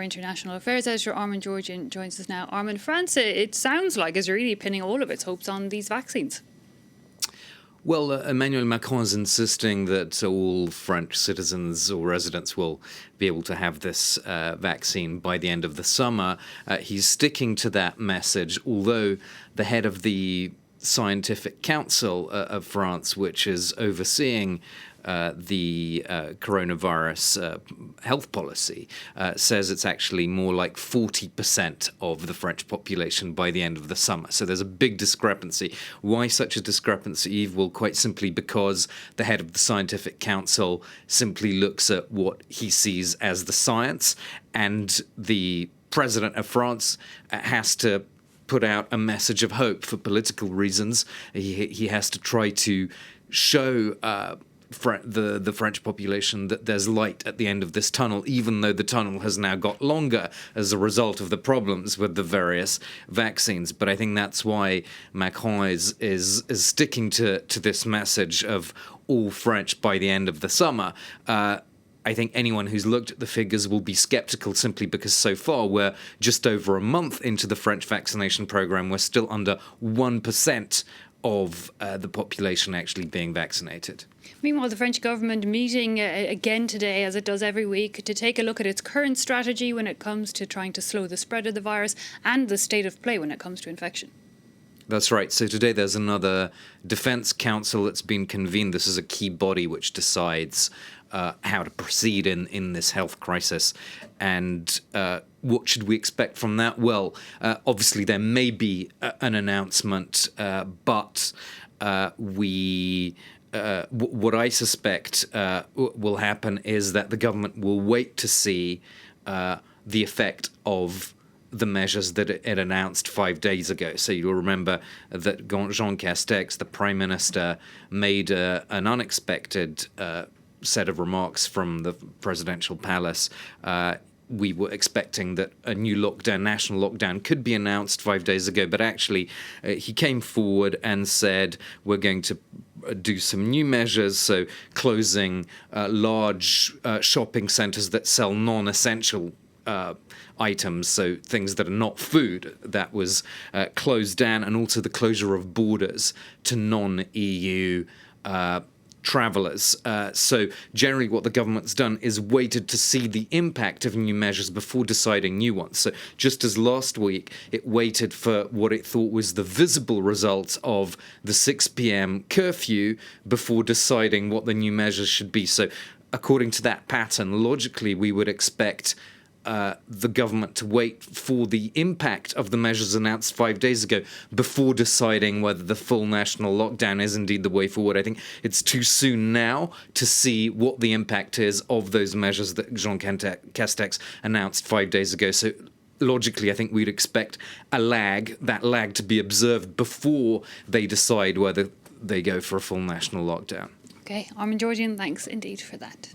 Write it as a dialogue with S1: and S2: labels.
S1: international affairs editor, Armen Georgian, joins us now. Armen, France, it sounds like, is really pinning all of its hopes on these vaccines.
S2: Well, Emmanuel Macron is insisting that all French citizens or residents will be able to have this vaccine by the end of the summer. He's sticking to that message, although the head of the Scientific Council of France, which is overseeing the coronavirus health policy, says it's actually more like 40% of the French population by the end of the summer. So there's a big discrepancy. Why such a discrepancy, Eve? Well, quite simply because the head of the Scientific Council simply looks at what he sees as the science, and the President of France has to put out a message of hope for political reasons. He has to try to show the French population that there's light at the end of this tunnel, even though the tunnel has now got longer as a result of the problems with the various vaccines. But I think that's why Macron is sticking to this message of all French by the end of the summer. I think anyone who's looked at the figures will be skeptical simply because so far we're just over a month into the French vaccination program. We're still under 1% of the population actually being vaccinated.
S1: Meanwhile, the French government meeting again today, as it does every week, to take a look at its current strategy when it comes to trying to slow the spread of the virus and the state of play when it comes to infection.
S2: That's right. So today there's another Defence Council that's been convened. This is a key body which decides how to proceed in this health crisis. And what should we expect from that? Well, obviously there may be an announcement, but what I suspect will happen is that the government will wait to see the effect of the measures that it announced 5 days ago. So you'll remember that Jean Castex, the Prime Minister, made an unexpected set of remarks from the presidential palace. We were expecting that a new lockdown, national lockdown, could be announced 5 days ago, but actually he came forward and said we're going to do some new measures, so closing large shopping centres that sell non-essential items, so things that are not food, that was closed down, and also the closure of borders to non-EU travellers. So generally what the government's done is waited to see the impact of new measures before deciding new ones. So just as last week it waited for what it thought was the visible results of the 6 p.m. curfew before deciding what the new measures should be. So according to that pattern, logically we would expect the government to wait for the impact of the measures announced 5 days ago before deciding whether the full national lockdown is indeed the way forward. I think it's too soon now to see what the impact is of those measures that Jean Castex announced 5 days ago. So logically, I think we'd expect that lag to be observed before they decide whether they go for a full national lockdown.
S1: Okay, Armen Georgian, thanks indeed for that.